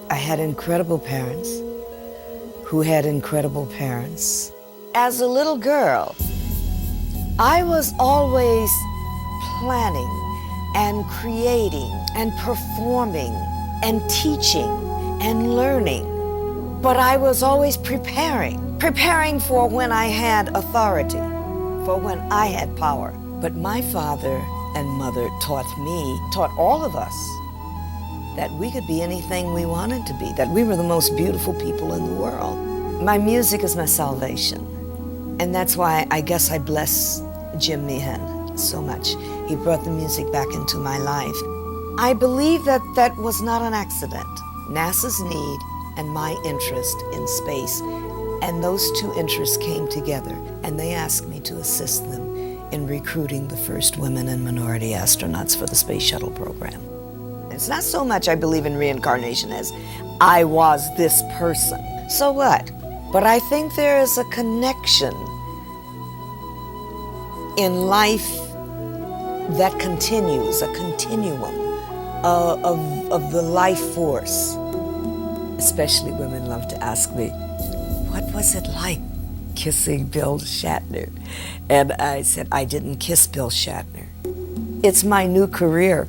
I had incredible parents who had incredible parents. As a little girl, I was always planning and creating and performing and teaching and learning. But I was always preparing for when I had authority, for when I had power. But my father and mother taught all of us, that we could be anything we wanted to be, that we were the most beautiful people in the world. My music is my salvation. And that's why I guess I bless Jim Meehan so much. He brought the music back into my life. I believe that that was not an accident. NASA's need and my interest in space, and those two interests came together, and they asked me to assist them in recruiting the first women and minority astronauts for the space shuttle program. It's not so much I believe in reincarnation as I was this person. So what? But I think there is a connection in life that continues, a continuum of the life force. Especially women love to ask me, what was it like kissing Bill Shatner? And I said, I didn't kiss Bill Shatner. It's my new career,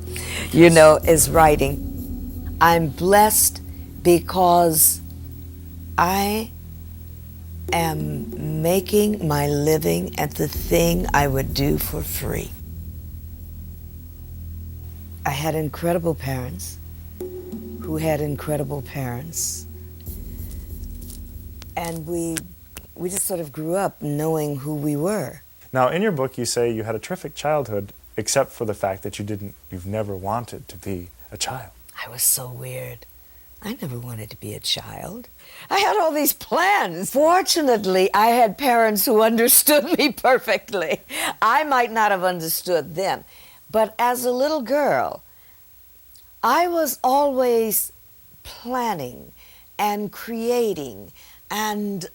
is writing. I'm blessed because I am making my living at the thing I would do for free. I had incredible parents who had incredible parents. And we just sort of grew up knowing who we were. Now, in your book, you say you had a terrific childhood, except for the fact that you've never wanted to be a child. I was so weird. I never wanted to be a child. I had all these plans. Fortunately, I had parents who understood me perfectly. I might not have understood them, but as a little girl, I was always planning and creating and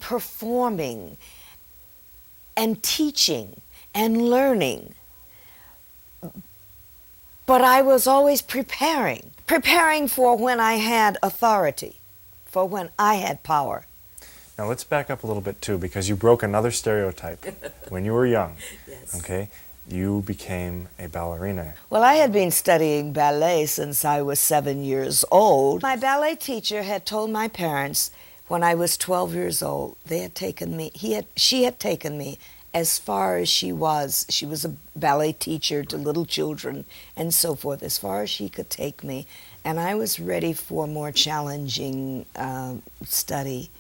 performing and teaching and learning. But I was always preparing for when I had authority, for when I had power. Now let's back up a little bit too, because you broke another stereotype. When you were young, Yes. Okay, you became a ballerina. Well, I had been studying ballet since I was 7 years old. My ballet teacher had told my parents when I was 12 years old, she had taken me as far as she was. She was a ballet teacher to little children and so forth, as far as she could take me. And I was ready for more challenging study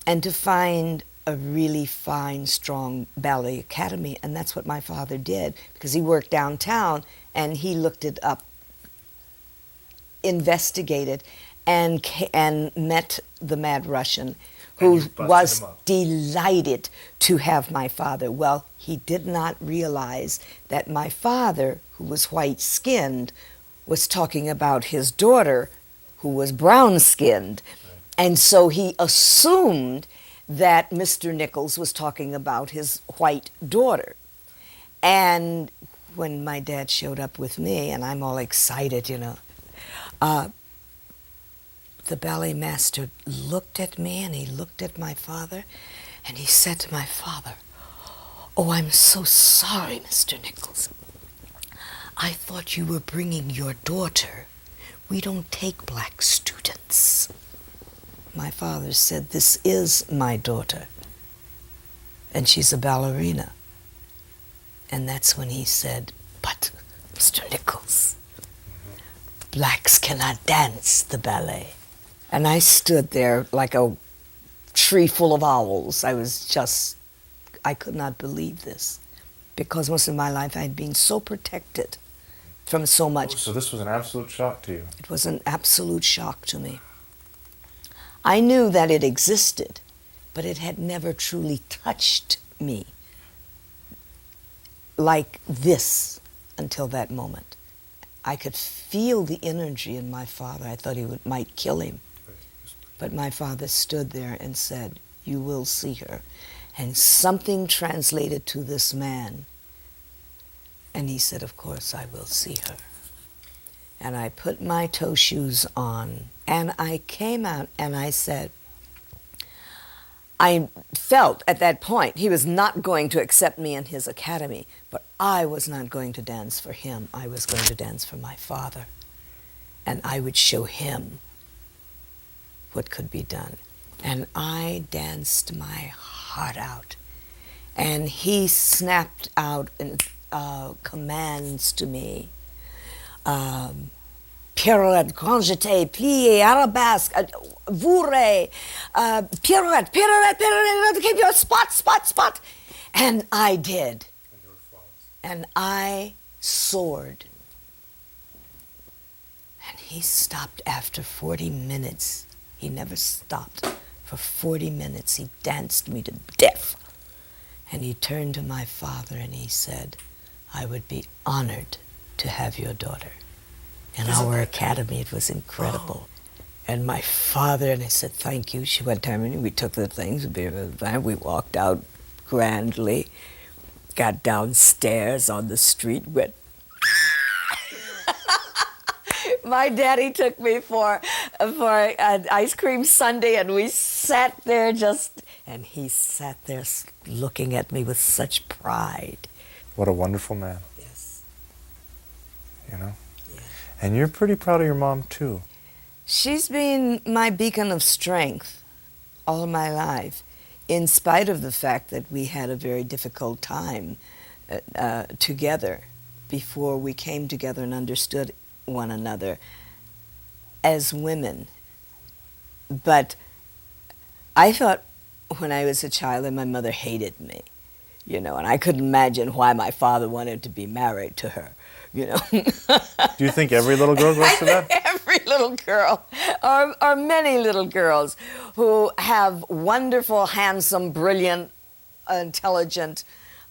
and to find a really fine, strong ballet academy. And that's what my father did, because he worked downtown and he looked it up, investigated, and met the Mad Russian, who was delighted to have my father. Well, he did not realize that my father, who was white-skinned, was talking about his daughter, who was brown-skinned. And so he assumed that Mr. Nichols was talking about his white daughter. And when my dad showed up with me, and I'm all excited, the ballet master looked at me and he looked at my father and he said to my father, "Oh, I'm so sorry, Mr. Nichols. I thought you were bringing your daughter. We don't take black students." My father said, "This is my daughter, and she's a ballerina." And that's when he said, "But, Mr. Nichols, blacks cannot dance the ballet." And I stood there like a tree full of owls. I could not believe this, because most of my life I had been so protected from so much. So this was an absolute shock to you? It was an absolute shock to me. I knew that it existed, but it had never truly touched me like this until that moment. I could feel the energy in my father. I thought might kill him. But my father stood there and said, "You will see her." And something translated to this man. And he said, "Of course I will see her." and I put my toe shoes on, and I came out and I said, I felt at that point he was not going to accept me in his academy, but I was not going to dance for him. I was going to dance for my father, and I would show him what could be done. And I danced my heart out, and he snapped out commands to me. Pirouette, grand jeté, plié, arabesque, bourrée, pirouette, pirouette, pirouette, keep your spot, spot, spot. And I did. And I soared. And he stopped after 40 minutes. He never stopped. For 40 minutes, he danced me to death. And he turned to my father and he said, I would be honored to have your daughter in our academy. It was incredible. And my father, and I said, thank you. She went down and we took the things, we walked out grandly, got downstairs on the street, went. My daddy took me for an ice cream sundae, and we sat there and he sat there looking at me with such pride. What a wonderful man. Yes. You know? Yeah. And you're pretty proud of your mom, too. She's been my beacon of strength all my life, in spite of the fact that we had a very difficult time together before we came together and understood one another as women. But I thought when I was a child that my mother hated me, you know, and I couldn't imagine why my father wanted to be married to her, you know. Do you think every little girl goes through that? Every little girl, or many little girls who have wonderful, handsome, brilliant, intelligent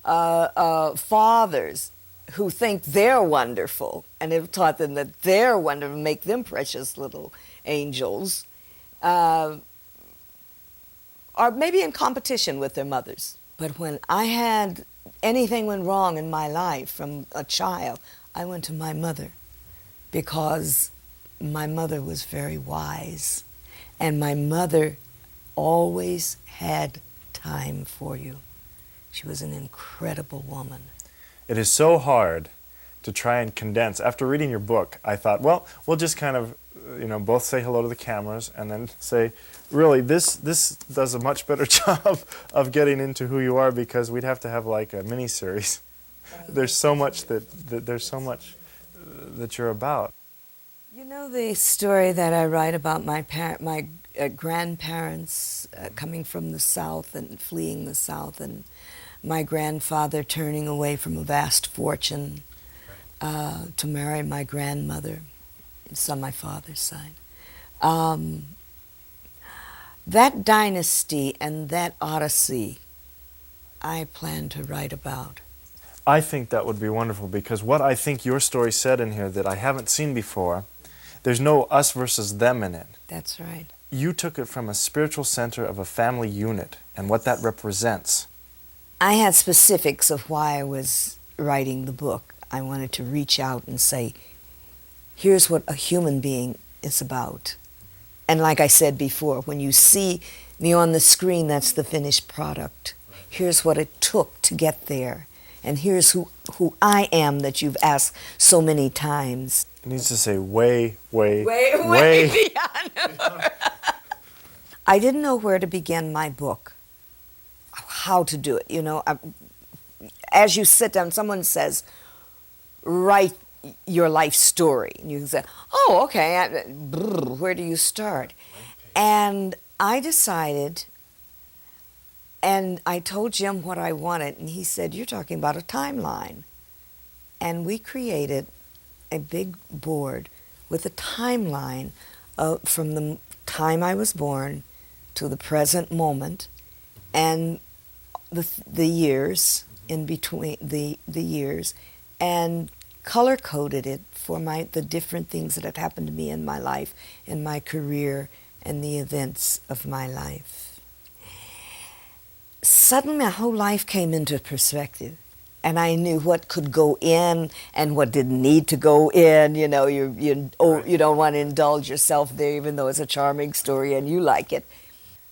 fathers who think they're wonderful and have taught them that they're wonderful, make them precious little angels, or maybe in competition with their mothers. But when I had anything went wrong in my life from a child, I went to my mother, because my mother was very wise, and my mother always had time for you. She was an incredible woman. It is so hard to try and condense. After reading your book, I thought, well, we'll just kind of, both say hello to the cameras and then say, really, this does a much better job of getting into who you are, because we'd have to have like a mini-series. There's so much that you're about. You know the story that I write about my grandparents coming from the South and fleeing the South, and my grandfather turning away from a vast fortune to marry my grandmother. It's on my father's side. That dynasty and that odyssey I plan to write about. I think that would be wonderful, because what I think your story said in here that I haven't seen before, there's no us versus them in it. That's right. You took it from a spiritual center of a family unit and what that represents. I had specifics of why I was writing the book. I wanted to reach out and say, here's what a human being is about. And like I said before, when you see me on the screen, that's the finished product. Here's what it took to get there. And here's who I am that you've asked so many times. It needs to say way beyond. I didn't know where to begin my book, how to do it. As you sit down, someone says, write your life story. And you say, oh, okay, where do you start? And I decided, and I told Jim what I wanted, and he said, you're talking about a timeline. And we created a big board with a timeline from the time I was born to the present moment, and the years in between the years, and color-coded it for the different things that had happened to me in my life, in my career, and the events of my life. Suddenly my whole life came into perspective. And I knew what could go in and what didn't need to go in. You know, you don't want to indulge yourself there, even though it's a charming story and you like it.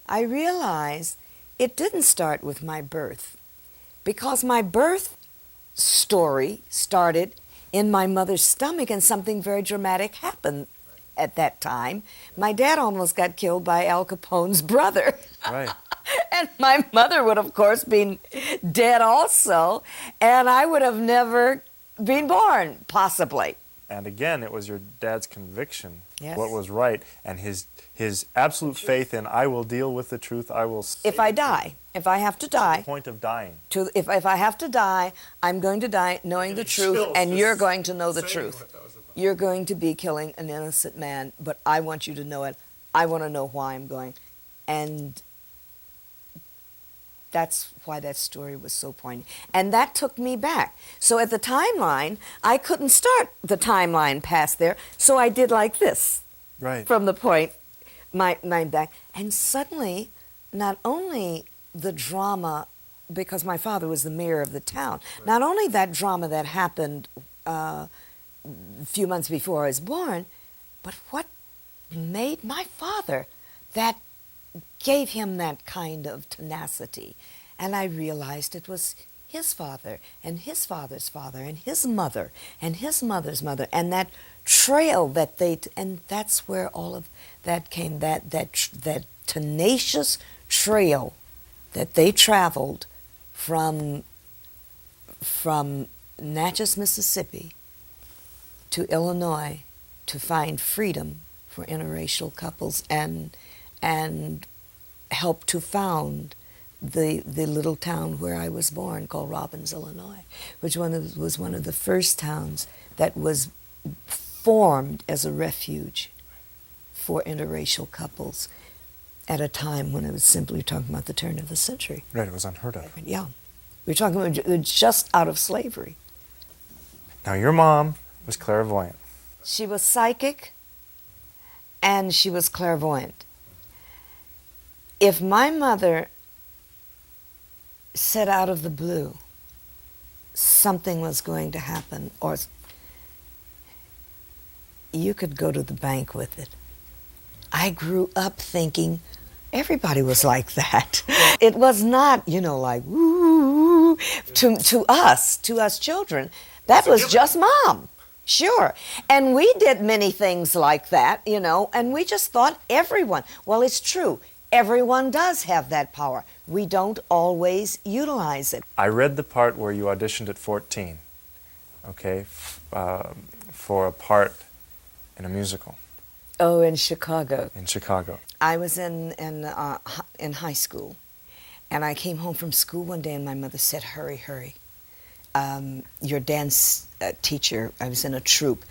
I realized it didn't start with my birth, because my birth story started in my mother's stomach, and something very dramatic happened at that time. My dad almost got killed by Al Capone's brother. Right. And my mother would, of course, been dead also, and I would have never been born, possibly. And again, it was your dad's conviction, Yes. what was right, and his absolute faith in, I will deal with the truth, I will say If I die, if I have to die, the point of dying. if I have to die, I'm going to die knowing the truth, and you're going to know the truth. You're going to be killing an innocent man, but I want you to know it. I want to know why I'm going. And that's why that story was so poignant. And that took me back. So at the timeline, I couldn't start the timeline past there, so I did like this. Right. From the point, my back. And suddenly, not only the drama, because my father was the mayor of the town, not only that drama that happened a few months before I was born, but what made my father, that gave him that kind of tenacity. And I realized it was his father and his father's father and his mother and his mother's mother, and that trail that and that's where all of that came, that tenacious trail that they traveled from Natchez, Mississippi to Illinois to find freedom for interracial couples, and helped to found the little town where I was born, called Robbins, Illinois, which was one of the first towns that was formed as a refuge for interracial couples at a time when it was simply talking about the turn of the century. Right, it was unheard of. Yeah. We're talking about just out of slavery. Now, your mom was clairvoyant. She was psychic, and she was clairvoyant. If my mother said out of the blue something was going to happen, or you could go to the bank with it. I grew up thinking everybody was like that. It was not, like, woo, to us children. That was just mom. Sure. And we did many things like that, and we just thought everyone. Well, it's true. Everyone does have that power. We don't always utilize it. I read the part where you auditioned at 14, okay, for a part in a musical. Oh, in Chicago. In Chicago. I was in high school, and I came home from school one day, and my mother said, "Hurry, hurry. Your dance teacher," I was in a troupe,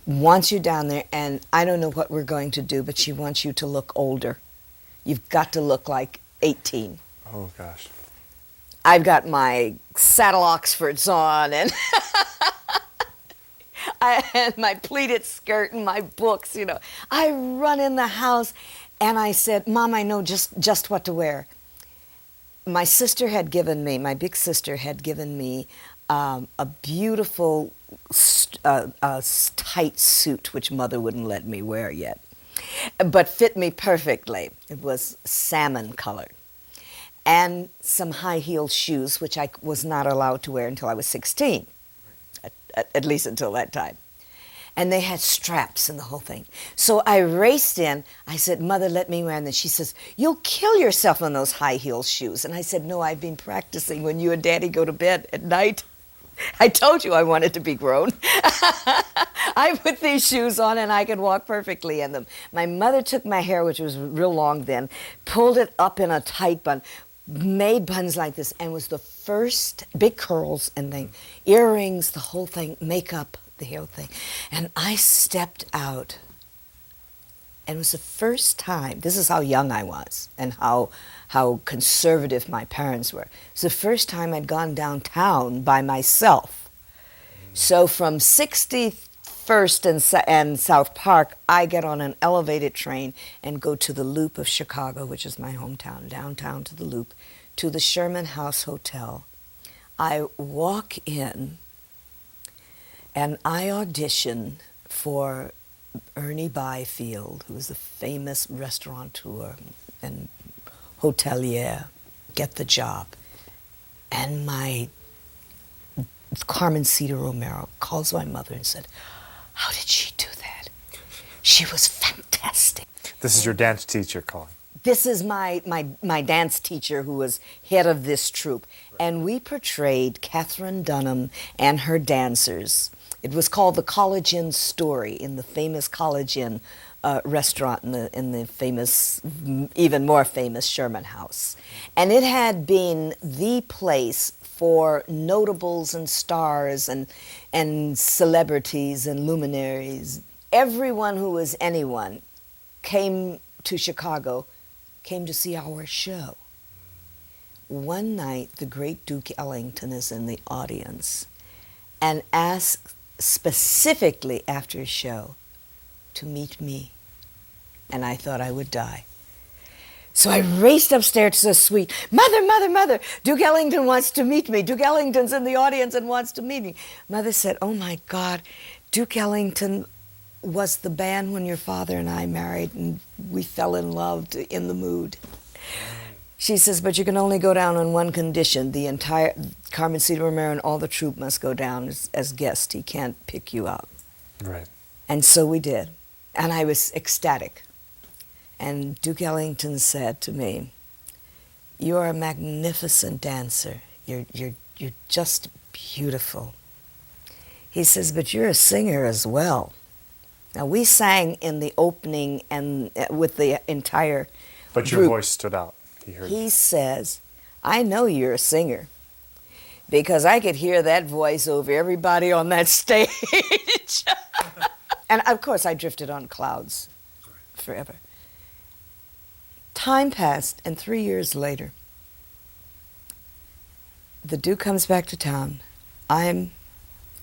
"wants you down there, and I don't know what we're going to do, but she wants you to look older. You've got to look like 18. Oh, gosh. I've got my saddle Oxfords on, and I had my pleated skirt and my books, I run in the house, and I said, "Mom, I know just what to wear." My sister had given me, my big sister had given me a beautiful tight suit, which Mother wouldn't let me wear yet, but fit me perfectly. It was salmon colored. And some high-heeled shoes, which I was not allowed to wear until I was 16, at least until that time. And they had straps and the whole thing. So I raced in. I said, "Mother, let me wear them." She says, "You'll kill yourself in those high-heeled shoes." And I said, "No, I've been practicing when you and Daddy go to bed at night. I told you I wanted to be grown." I put these shoes on, and I could walk perfectly in them. My mother took my hair, which was real long then, pulled it up in a tight bun, made buns like this, and was the first, big curls and thing, earrings, the whole thing, makeup, the whole thing. And I stepped out, and it was the first time, this is how young I was and how conservative my parents were. It's the first time I'd gone downtown by myself. So from 61st and South Park, I get on an elevated train and go to the Loop of Chicago, which is my hometown, downtown to the Loop, to the Sherman House Hotel. I walk in and I audition for Ernie Byfield, who was a famous restaurateur and hotelier, get the job. And my Carmen Cedar Romero calls my mother and said, "How did she do that? She was fantastic." This is your dance teacher calling. This is my dance teacher who was head of this troupe. And we portrayed Katherine Dunham and her dancers. It was called the College Inn Story, in the famous College Inn restaurant in the famous, even more famous Sherman House. And it had been the place for notables and stars and celebrities and luminaries. Everyone who was anyone came to Chicago, came to see our show. One night, the great Duke Ellington is in the audience and asked specifically after his show to meet me. And I thought I would die. So I raced upstairs to the suite. "Mother, mother, mother, Duke Ellington wants to meet me. Duke Ellington's in the audience and wants to meet me." Mother said, "Oh my God, Duke Ellington was the band when your father and I married, and we fell in love in the mood." She says, "But you can only go down on one condition. The entire Carmen Cedar Romero and all the troupe must go down as guests. He can't pick you up." Right. And so we did. And I was ecstatic. And Duke Ellington said to me, "You're a magnificent dancer. You're just beautiful." He says, "But you're a singer as well." Now, we sang in the opening and with the entire But your group. voice stood out. He heard He you. says, "I know you're a singer because I could hear that voice over everybody on that stage." And of course, I drifted on clouds forever. Time passed, and 3 years later, the Duke comes back to town. I'm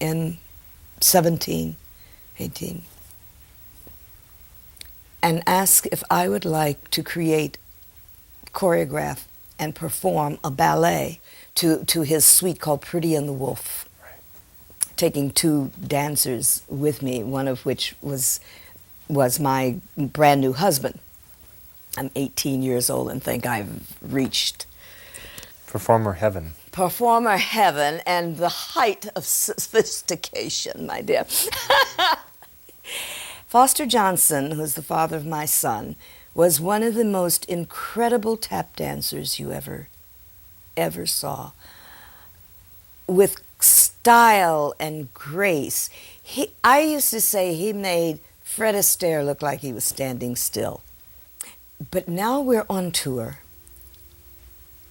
in 17, 18, and asks if I would like to create, choreograph, and perform a ballet to his suite called Pretty and the Wolf, taking 2 dancers with me, one of which was my brand new husband. I'm 18 years old and think I've reached Performer heaven. performer heaven and the height of sophistication, my dear. Foster Johnson, who's the father of my son, was one of the most incredible tap dancers you ever saw. With style and grace. I used to say he made Fred Astaire look like he was standing still. But now we're on tour.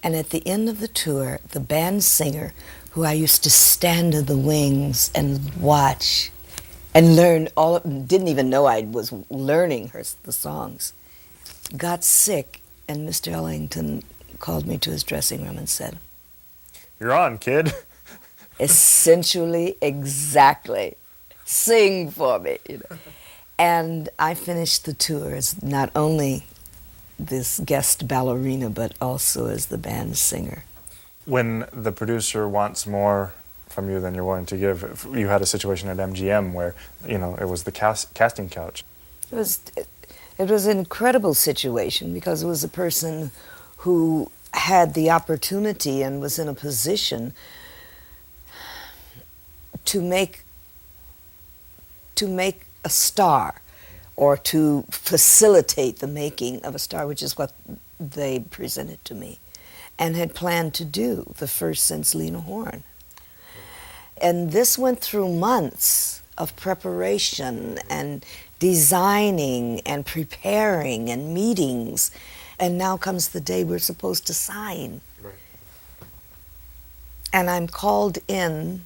And at the end of the tour, the band singer, who I used to stand in the wings and watch and learn didn't even know I was learning the songs, got sick, and Mr. Ellington called me to his dressing room and said, "You're on, kid." essentially, exactly, sing for me. And I finished the tour as not only this guest ballerina, but also as the band singer. When the producer wants more from you than you're willing to give, you had a situation at MGM where, it was the casting couch. It was an incredible situation because it was a person who had the opportunity and was in a position to make a star, or to facilitate the making of a star, which is what they presented to me and had planned to do, the first since Lena Horne. And this went through months of preparation and designing and preparing and meetings, and now comes the day we're supposed to sign. Right. And I'm called in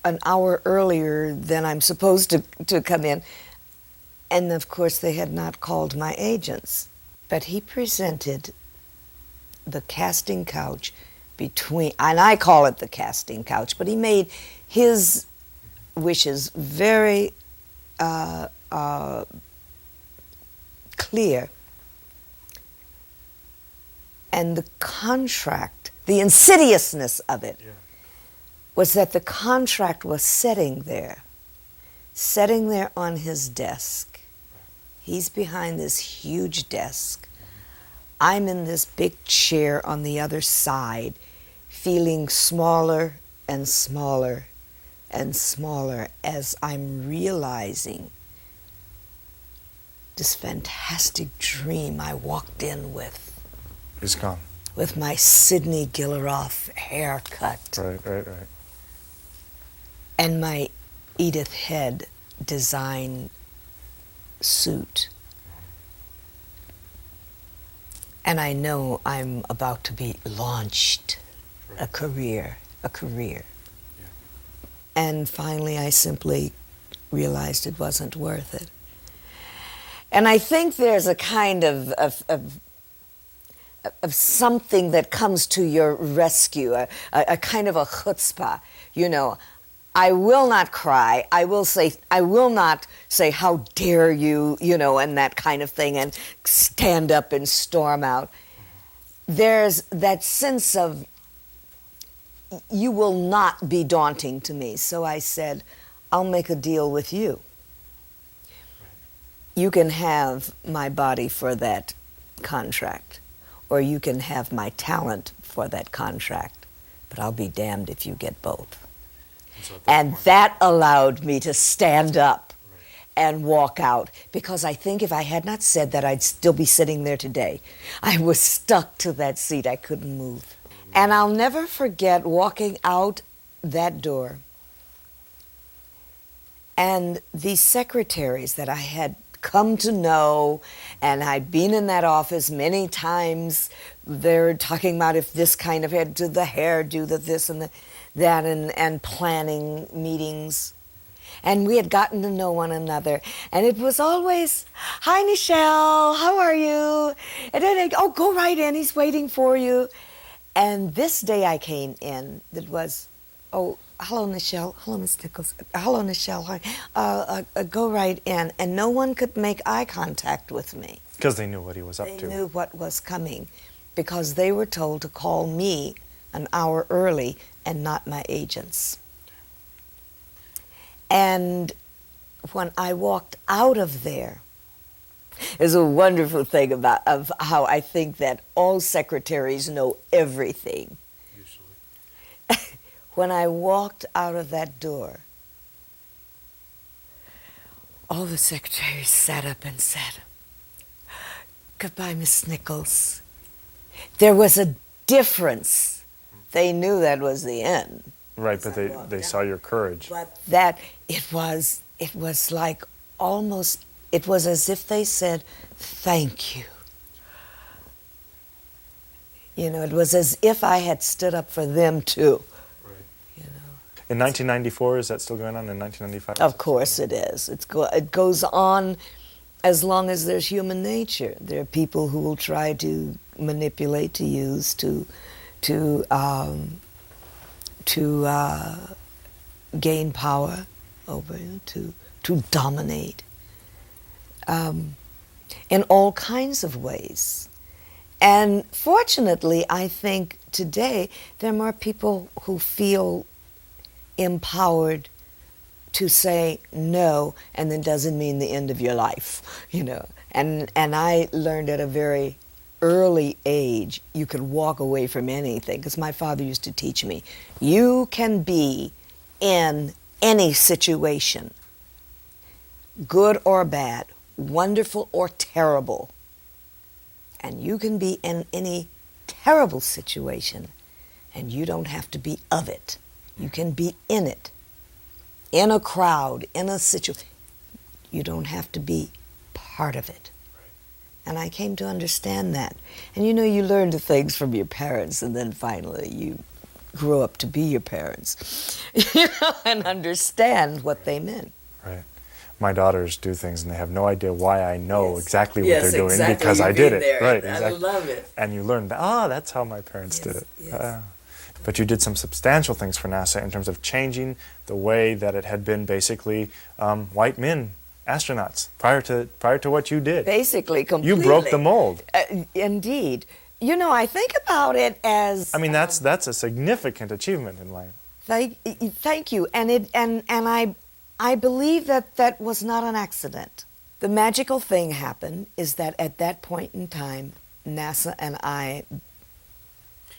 an hour earlier than I'm supposed to come in. And of course, they had not called my agents. But he presented the casting couch and I call it the casting couch, but he made his wishes very clear. And the contract the insidiousness of it, Yeah. was that the contract was sitting there on his desk. He's behind this huge desk. I'm in this big chair on the other side, feeling smaller and smaller and smaller as I'm realizing this fantastic dream I walked in with. It's gone. With my Sidney Gilleroff haircut. Right. And my Edith Head design suit. And I know I'm about to be launched, a career. Yeah. And finally I simply realized it wasn't worth it. And I think there's a kind of something that comes to your rescue, a kind of a chutzpah, you know. I will not cry. I will not say, how dare you, you know, and that kind of thing, and stand up and storm out. There's that sense of, you will not be daunting to me. So I said, I'll make a deal with you. You can have my body for that contract, or you can have my talent for that contract, but I'll be damned if you get both. And that allowed me to stand up and walk out, because I think if I had not said that, I'd still be sitting there today. I was stuck to that seat. I couldn't move. And I'll never forget walking out that door, and these secretaries that I had come to know, and I'd been in that office many times. They're talking about if this kind of hair, do the hair, do the this and the that, and planning meetings. And we had gotten to know one another, and it was always, hi, Nichelle, how are you? And then they, oh, go right in, he's waiting for you. And this day I came in, that was, oh, hello, Nichelle. Hello, Miss Nichols. Hello, Nichelle. Hi. Go right in. And no one could make eye contact with me. Because they knew what he was up They to. knew what was coming, because they were told to call me an hour early and not my agents. And when I walked out of there, there's a wonderful thing of how I think that all secretaries know everything. Usually. When I walked out of that door, all the secretaries sat up and said, goodbye, Miss Nichols. There was a difference. They knew that was the end. Right, but they saw your courage. But that it was like almost, it was as if they said, thank you. You know, it was as if I had stood up for them too. Right. You know. In 1994, is that still going on? In 1995? Of course it is. It goes on as long as there's human nature. There are people who will try to manipulate, to use, to gain power over you, to dominate in all kinds of ways. And fortunately, I think today there are more people who feel empowered to say no, and that doesn't mean the end of your life, you know. And I learned at a very early age you could walk away from anything, because my father used to teach me, you can be in any situation, good or bad, wonderful or terrible, and you can be in any terrible situation, and you don't have to be of it. You can be in it, in a crowd, in a situation. You don't have to be part of it. And I came to understand that. And you know, you learn the things from your parents, and then finally you grow up to be your parents, you know, and understand what they meant. Right. My daughters do things and they have no idea why I know Yes. exactly what Yes, they're doing, exactly. because You've I did been it. there. Right. I Exactly. love it. And you learn that, that's how my parents did it. Yes. But you did some substantial things for NASA in terms of changing the way that it had been basically white men astronauts prior to what you did. Basically, completely. You broke the mold. Indeed. You know, I think about it as I mean, that's a significant achievement in life. thank you, and I believe that that was not an accident. The magical thing happened is that at that point in time, NASA and I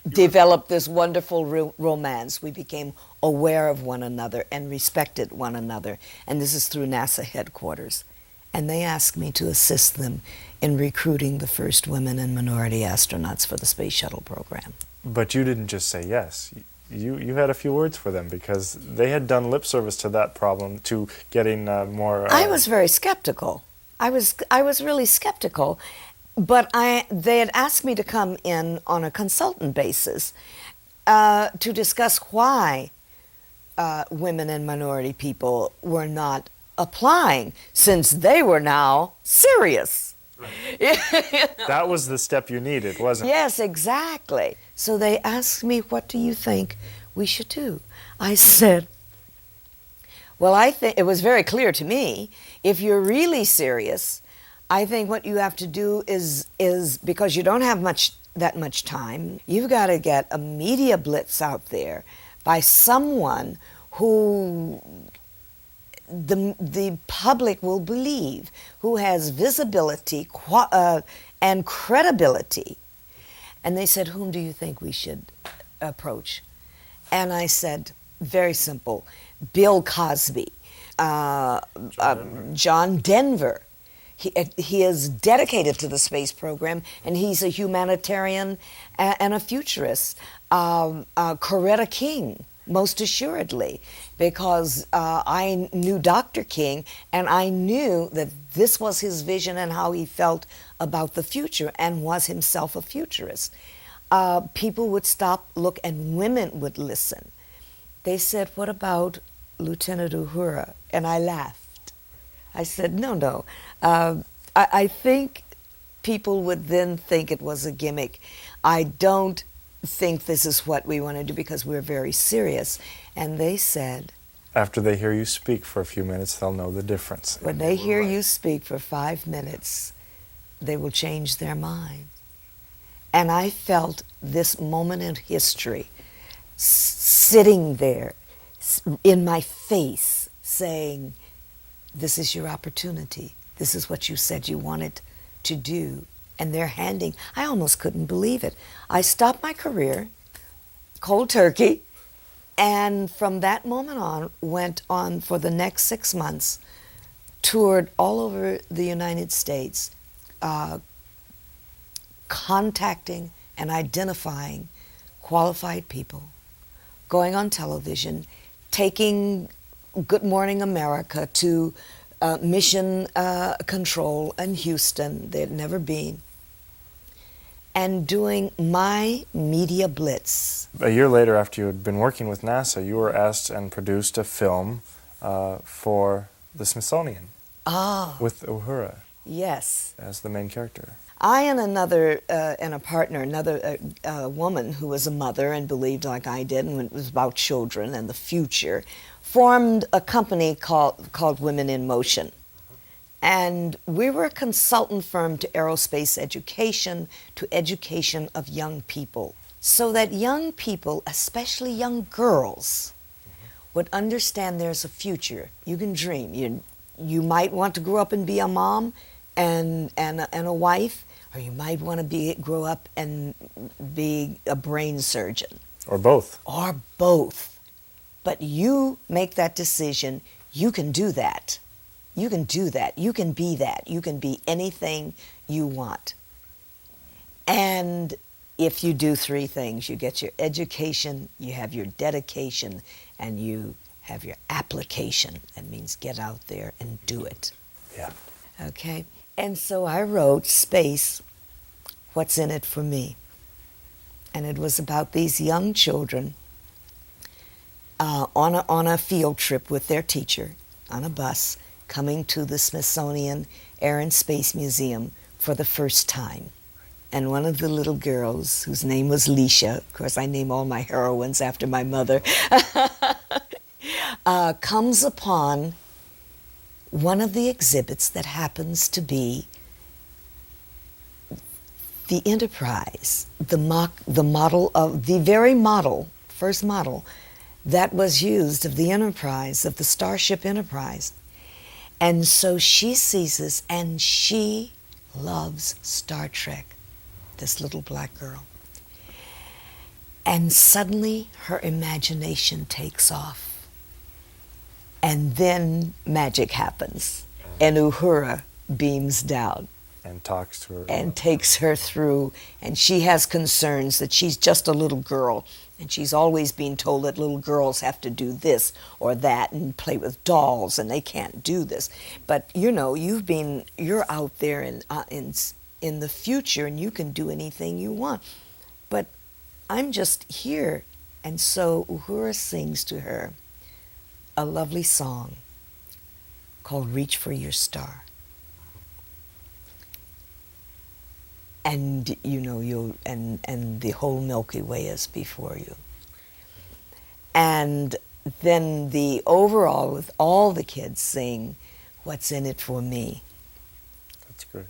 developed this wonderful romance. We became aware of one another and respected one another, and this is through NASA headquarters. And they asked me to assist them in recruiting the first women and minority astronauts for the space shuttle program. But you didn't just say yes. You had a few words for them because they had done lip service to that problem, to getting more. I was very skeptical. I was really skeptical, but they had asked me to come in on a consultant basis to discuss why women and minority people were not applying, since they were now serious. That was the step you needed, wasn't it? Yes, exactly. So they asked me, what do you think we should do? I said, well, I think it was very clear to me, if you're really serious, I think what you have to do is because you don't have that much time, you've got to get a media blitz out there by someone who the public will believe, who has visibility and credibility. And they said, whom do you think we should approach? And I said, very simple, Bill Cosby, John Denver. He is dedicated to the space program, and he's a humanitarian and a futurist. Coretta King, most assuredly, because I knew Dr. King, and I knew that this was his vision and how he felt about the future, and was himself a futurist. People would stop, look, and women would listen. They said, what about Lieutenant Uhura? And I laughed. I said, no. I think people would then think it was a gimmick. I don't think this is what we want to do because we're very serious. And they said, after they hear you speak for a few minutes, they'll know the difference. when they hear you speak for 5 minutes, they will change their mind. And I felt this moment in history sitting there in my face saying, this is your opportunity. This is what you said you wanted to do. And they're handing, I almost couldn't believe it. I stopped my career, cold turkey, and from that moment on, went on for the next 6 months, toured all over the United States, contacting and identifying qualified people, going on television, taking Good Morning America to Mission Control in Houston, they had never been, and doing my media blitz. A year later, after you had been working with NASA, you were asked and produced a film for the Smithsonian with Uhura Yes. as the main character. I and a partner, another woman who was a mother and believed like I did, and it was about children and the future, formed a company called Women in Motion. And we were a consultant firm to aerospace education, to education of young people, so that young people, especially young girls, would understand there's a future. You can dream. You might want to grow up and be a mom and a wife, or you might want to grow up and be a brain surgeon. Or both. Or both. But you make that decision. You can do that. You can do that. You can be that. You can be anything you want. And if you do 3 things, you get your education, you have your dedication, and you have your application. That means get out there and do it. Yeah. Okay? And so I wrote Space, What's in It for Me? And it was about these young children on a field trip with their teacher on a bus coming to the Smithsonian Air and Space Museum for the first time. And one of the little girls, whose name was Leisha, of course I name all my heroines after my mother, comes upon one of the exhibits that happens to be the Enterprise, the model of the very model, first model that was used of the Enterprise, of the Starship Enterprise. And so she sees this, and she loves Star Trek, this little black girl. And suddenly her imagination takes off. And then magic happens, and Uhura beams down. And talks to her. And takes her through, and she has concerns that she's just a little girl, and she's always being told that little girls have to do this or that and play with dolls, and they can't do this. But you know, you're out there in the future, and you can do anything you want. But I'm just here. And so Uhura sings to her a lovely song called Reach for Your Star. And you know, and the whole Milky Way is before you. And then the overall, with all the kids sing, What's in It for Me. That's great.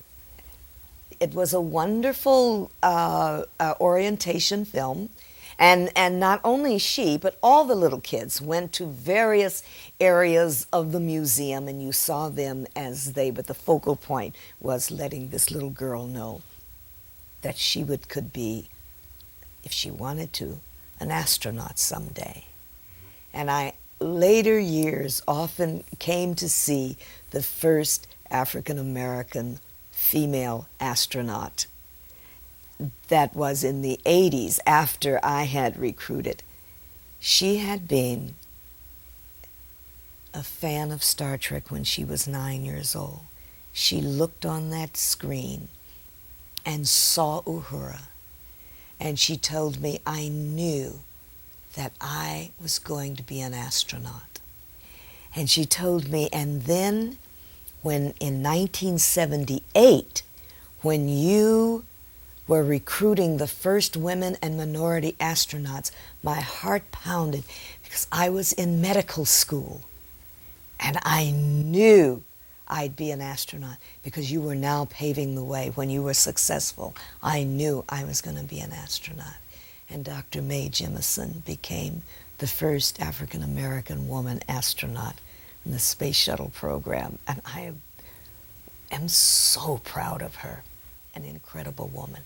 It was a wonderful orientation film. And not only she, but all the little kids went to various areas of the museum, and you saw them but the focal point was letting this little girl know that she could be, if she wanted to, an astronaut someday. And I, later years, often came to see the first African-American female astronaut. That was in the 80s, after I had recruited. She had been a fan of Star Trek when she was 9 years old. She looked on that screen and saw Uhura, and she told me, I knew that I was going to be an astronaut. And she told me, and then when in 1978, when you were recruiting the first women and minority astronauts, my heart pounded because I was in medical school, and I knew I'd be an astronaut because you were now paving the way. When you were successful, I knew I was going to be an astronaut. And Dr. Mae Jemison became the first African-American woman astronaut in the Space Shuttle program. And I am so proud of her, an incredible woman.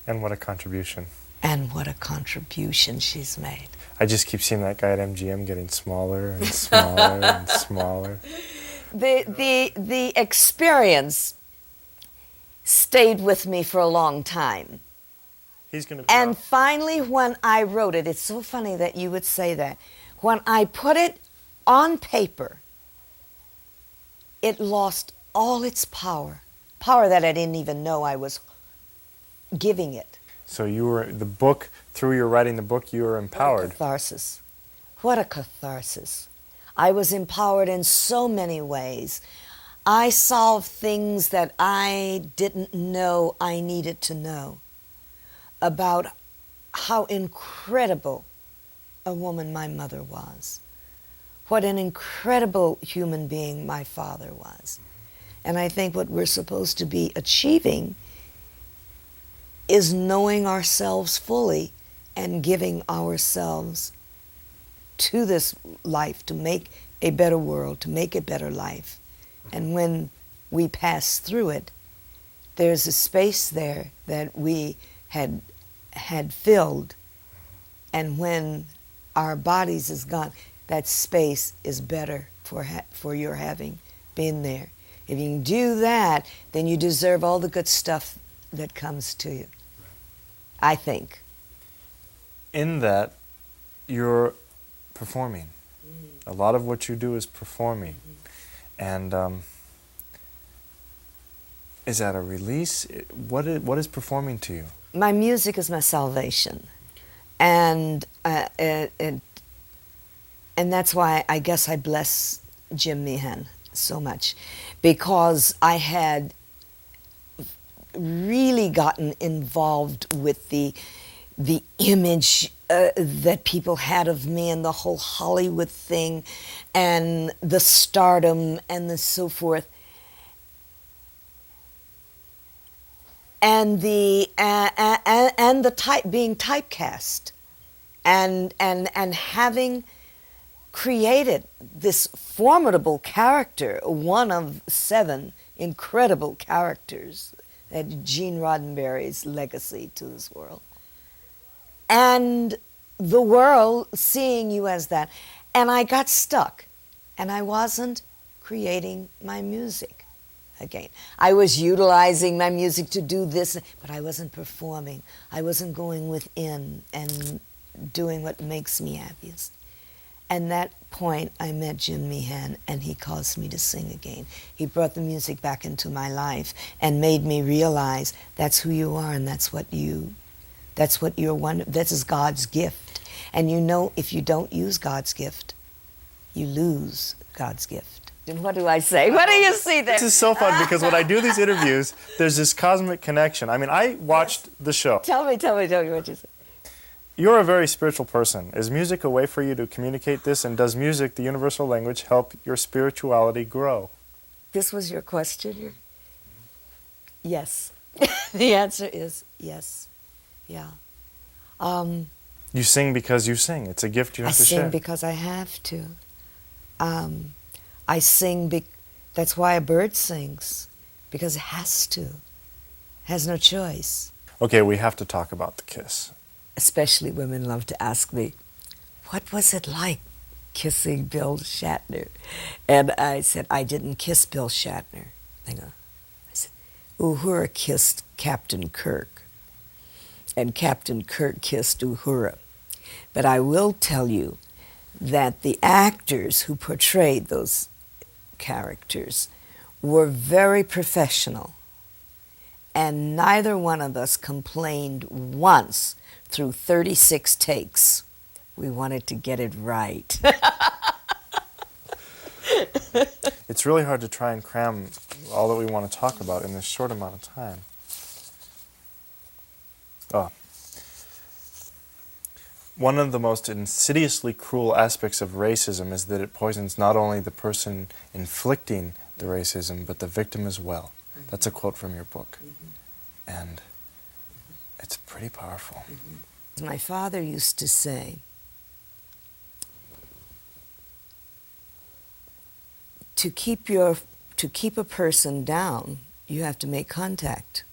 And what a contribution. And what a contribution she's made. I just keep seeing that guy at MGM getting smaller and smaller and smaller. The experience stayed with me for a long time. He's going to be And finally, when I wrote it, it's so funny that you would say that. When I put it on paper, it lost all its power that I didn't even know I was giving it. So through your writing the book, you were empowered. What a catharsis. What a catharsis. I was empowered in so many ways. I solved things that I didn't know I needed to know about how incredible a woman my mother was, what an incredible human being my father was. And I think what we're supposed to be achieving is knowing ourselves fully and giving ourselves to this life to make a better world, to make a better life. And when we pass through it, there's a space there that we had filled, and when our bodies is gone, that space is better for your having been there. If you can do that, then you deserve all the good stuff that comes to you, I think. In that, you're performing. A lot of what you do is performing. And is that a release? What is performing to you? My music is my salvation. And that's why I guess I bless Jim Meehan so much, because I had really gotten involved with the image that people had of me, and the whole Hollywood thing, and the stardom, and the so forth. and the type being typecast, and having created this formidable character, one of 7 incredible characters, that Gene Roddenberry's legacy to this world, and the world seeing you as that. And I got stuck, and I wasn't creating my music again. I was utilizing my music to do this, but I wasn't performing. I wasn't going within and doing what makes me happiest. And that point, I met Jim Meehan, and he caused me to sing again. He brought the music back into my life and made me realize that's who you are, and that's what you're one. This is God's gift. And you know, if you don't use God's gift, you lose God's gift. And what do I say? What do you see there? This is so fun because when I do these interviews, there's this cosmic connection. I mean, I watched the show. Tell me what you say. You're a very spiritual person. Is music a way for you to communicate this? And does music, the universal language, help your spirituality grow? This was your question? Yes. The answer is yes. Yeah. You sing because you sing. It's a gift you have to share. I sing because I have to. I sing, that's why a bird sings, because it has to. It has no choice. Okay, we have to talk about the kiss. Especially women love to ask me, what was it like kissing Bill Shatner? And I said, I didn't kiss Bill Shatner. I said, Uhura kissed Captain Kirk, and Captain Kirk kissed Uhura. But I will tell you that the actors who portrayed those characters were very professional, and neither one of us complained once through 36 takes. We wanted to get it right. It's really hard to try and cram all that we want to talk about in this short amount of time. One of the most insidiously cruel aspects of racism is that it poisons not only the person inflicting the racism, but the victim as well. Mm-hmm. That's a quote from your book. Mm-hmm. And it's pretty powerful. Mm-hmm. My father used to say, to keep a person down, you have to make contact.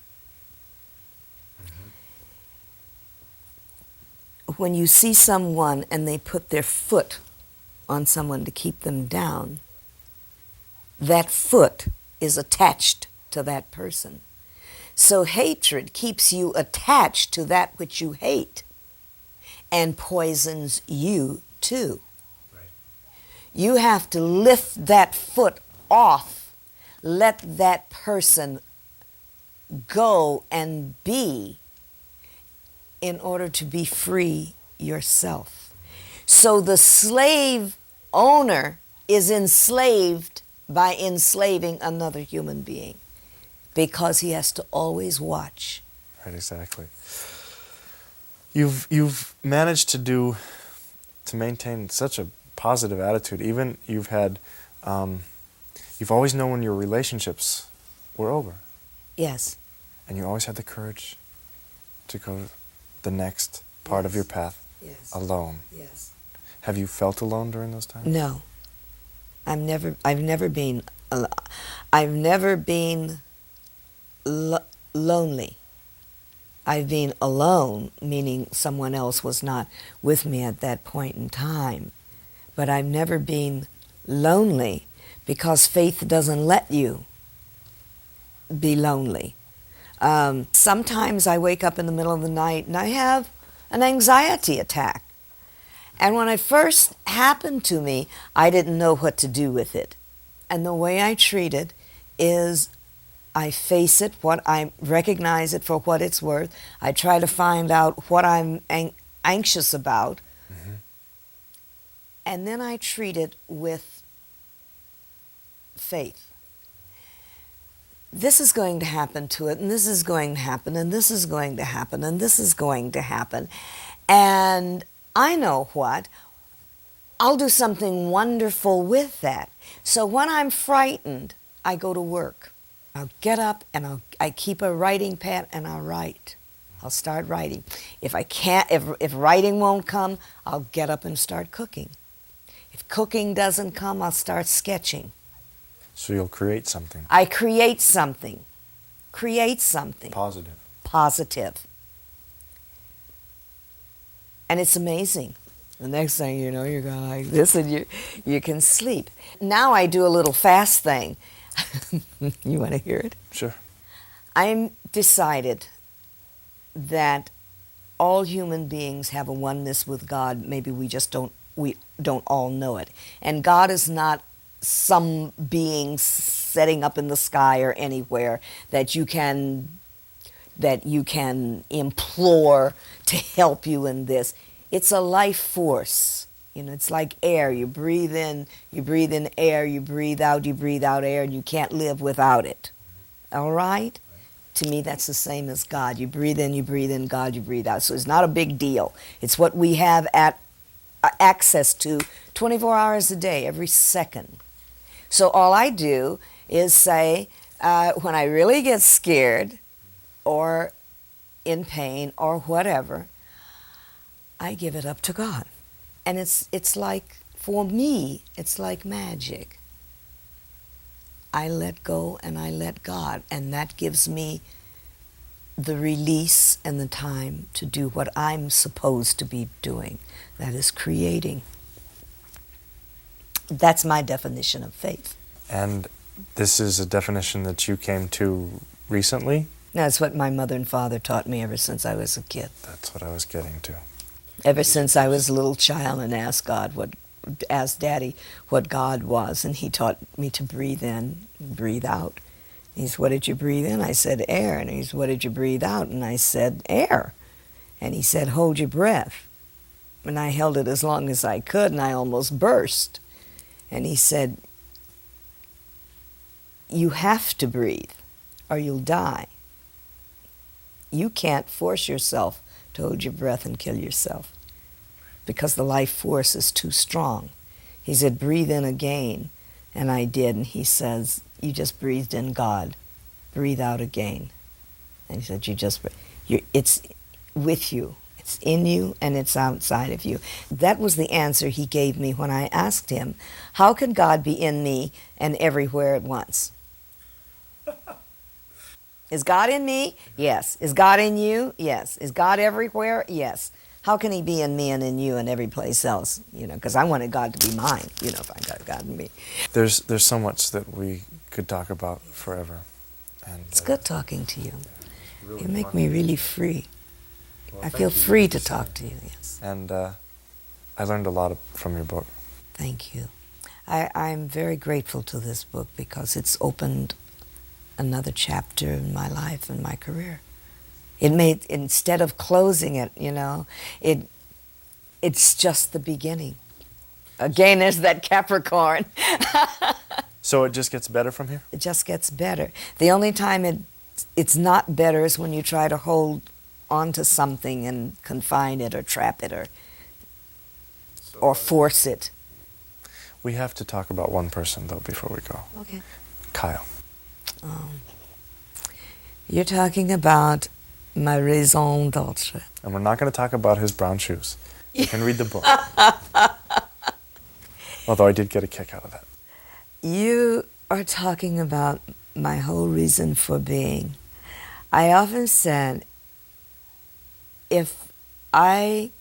When you see someone and they put their foot on someone to keep them down, that foot is attached to that person. So hatred keeps you attached to that which you hate and poisons you too. Right. You have to lift that foot off, let that person go and be, in order to be free yourself. So the slave owner is enslaved by enslaving another human being, because he has to always watch. Right, exactly. You've managed to maintain such a positive attitude. Even you've always known when your relationships were over. Yes. And you always had the courage to go the next part of your path alone. Yes. Have you felt alone during those times? No. I've never been lonely. I've been alone, meaning someone else was not with me at that point in time. But I've never been lonely, because faith doesn't let you be lonely. Sometimes I wake up in the middle of the night and I have an anxiety attack. And when it first happened to me, I didn't know what to do with it. And the way I treat it is I face it, I recognize it for what it's worth. I try to find out what I'm anxious about. Mm-hmm. And then I treat it with faith. This is going to happen to it, and this is going to happen, and this is going to happen, and this is going to happen. And I know what. I'll do something wonderful with that. So when I'm frightened, I go to work. I'll get up and I keep a writing pad and I'll write. I'll start writing. If I can't, if writing won't come, I'll get up and start cooking. If cooking doesn't come, I'll start sketching. So you'll create something. I create something. Create something. Positive. Positive. And it's amazing. The next thing you know, you're going like this and you can sleep. Now I do a little fast thing. You want to hear it? Sure. I'm decided that all human beings have a oneness with God. Maybe we don't all know it. And God is not some being setting up in the sky or anywhere that you can implore to help you in this. It's a life force. You know, it's like air. You breathe in air, you breathe out air, and you can't live without it. All right? To me, that's the same as God. You breathe in God, you breathe out. So it's not a big deal. It's what we have access to 24 hours a day, every second. So all I do is say, when I really get scared or in pain or whatever, I give it up to God. And it's like, for me, it's like magic. I let go and I let God, and that gives me the release and the time to do what I'm supposed to be doing, that is creating. That's my definition of faith. And this is a definition that you came to recently? That's what my mother and father taught me ever since I was a kid. That's what I was getting to. Ever since I was a little child and asked Daddy what God was, and he taught me to breathe in, breathe out. He said, "What did you breathe in?" I said, "Air." And he said, "What did you breathe out?" And I said, "Air." And he said, "Hold your breath." And I held it as long as I could, and I almost burst. And he said, "You have to breathe, or you'll die. You can't force yourself to hold your breath and kill yourself, because the life force is too strong." He said, "Breathe in again." And I did. And he says, "You just breathed in God. Breathe out again." And he said, it's with you. It's in you and it's outside of you. That was the answer he gave me when I asked him, how can God be in me and everywhere at once? Is God in me? Yes. Is God in you? Yes. Is God everywhere? Yes. How can he be in me and in you and every place else? You know, because I wanted God to be mine, you know, if I got God in me. There's so much that we could talk about forever. And It's good talking to you. Really You make fun. me really free. Well, I thank feel you. free to talk to you, yes. And I learned a lot from your book. Thank you. I'm very grateful to this book because it's opened another chapter in my life and my career. It made, instead of closing it, you know, it's just the beginning. Again, there's that Capricorn. So it just gets better from here? It just gets better. The only time it's not better is when you try to hold onto something and confine it or trap it or force it. We have to talk about one person, though, before we go. Okay. Kyle. You're talking about my raison d'etre. And we're not going to talk about his brown shoes. You can read the book. Although I did get a kick out of that. You are talking about my whole reason for being. I often said, if I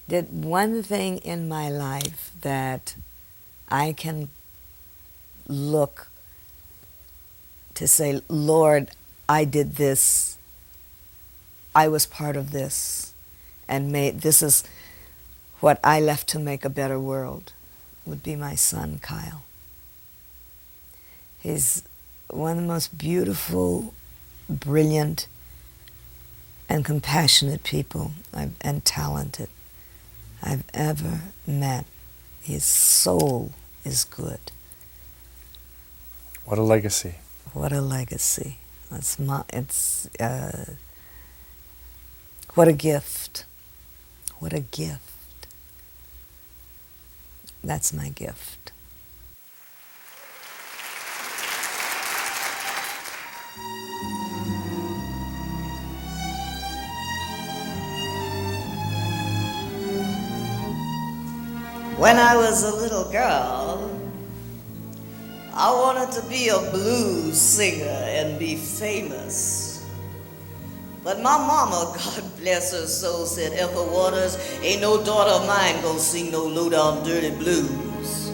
did one thing in my life that I can look to say, Lord, I did this, I was part of this, and this is what I left to make a better world, would be my son, Kyle. He's one of the most beautiful, brilliant, and compassionate people and talented I've ever met. His soul is good. What a legacy. What a legacy. What a gift. What a gift. That's my gift. When I was a little girl, I wanted to be a blues singer and be famous. But my mama, God bless her soul, said, Ethel Waters, ain't no daughter of mine gonna sing no low-down dirty blues.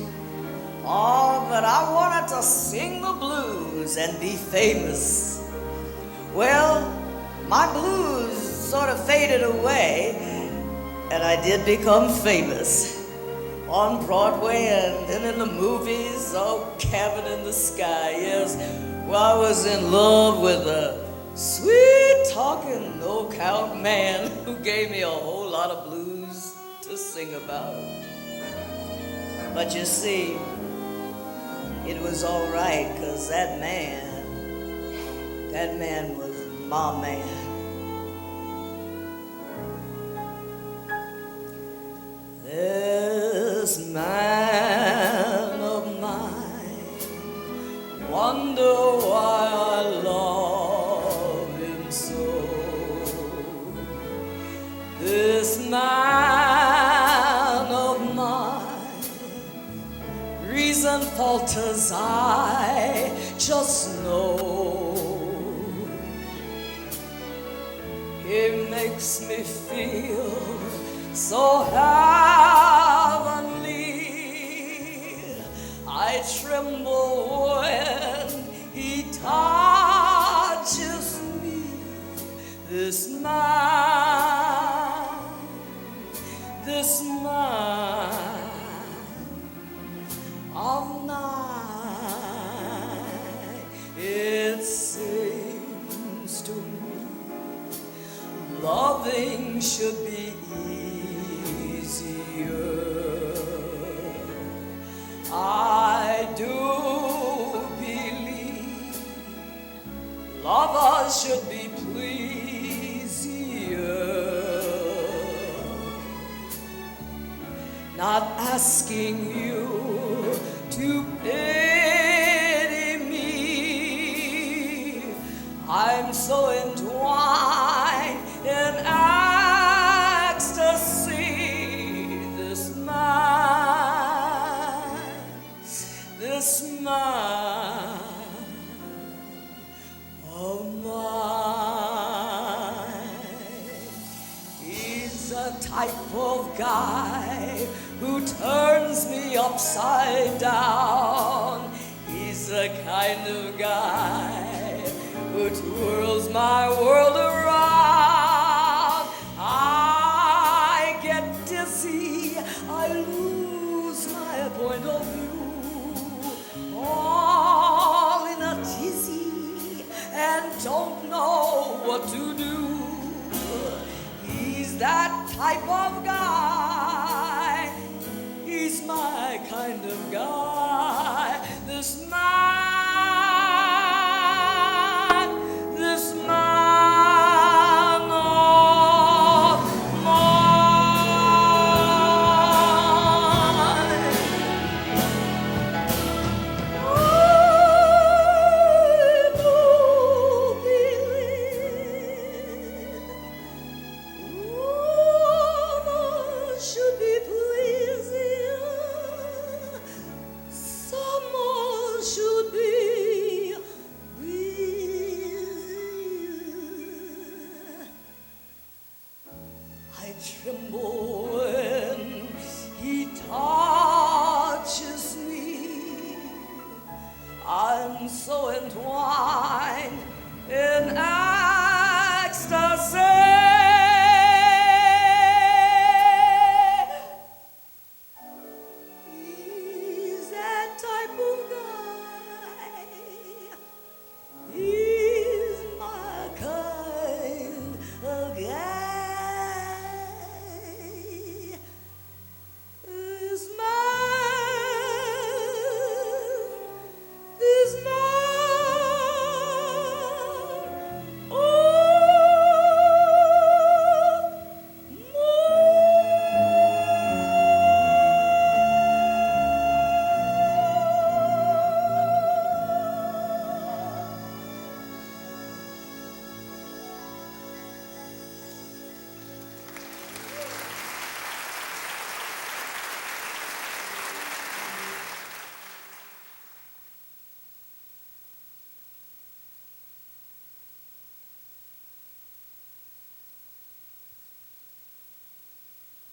Oh, but I wanted to sing the blues and be famous. Well, my blues sort of faded away, and I did become famous. On Broadway and then in the movies, oh, Cabin in the Sky, yes. Well, I was in love with a sweet-talking, no-count man who gave me a whole lot of blues to sing about. But you see, it was all right, 'cause that man was my man. This man of mine, wonder why I love him so. This man of mine, reason falters, I just know. He makes me feel so heavenly. I tremble when he touches me. This man of mine, it seems to me loving should be easier. I do believe lovers should be pleasier. Not asking you to pity me, I'm so entwined in ecstasy. This man of mine, he's a type of guy who turns me upside down. He's the kind of guy who twirls my world around. I get dizzy, I lose my point of view, all in a tizzy, and don't know what to do. He's that type of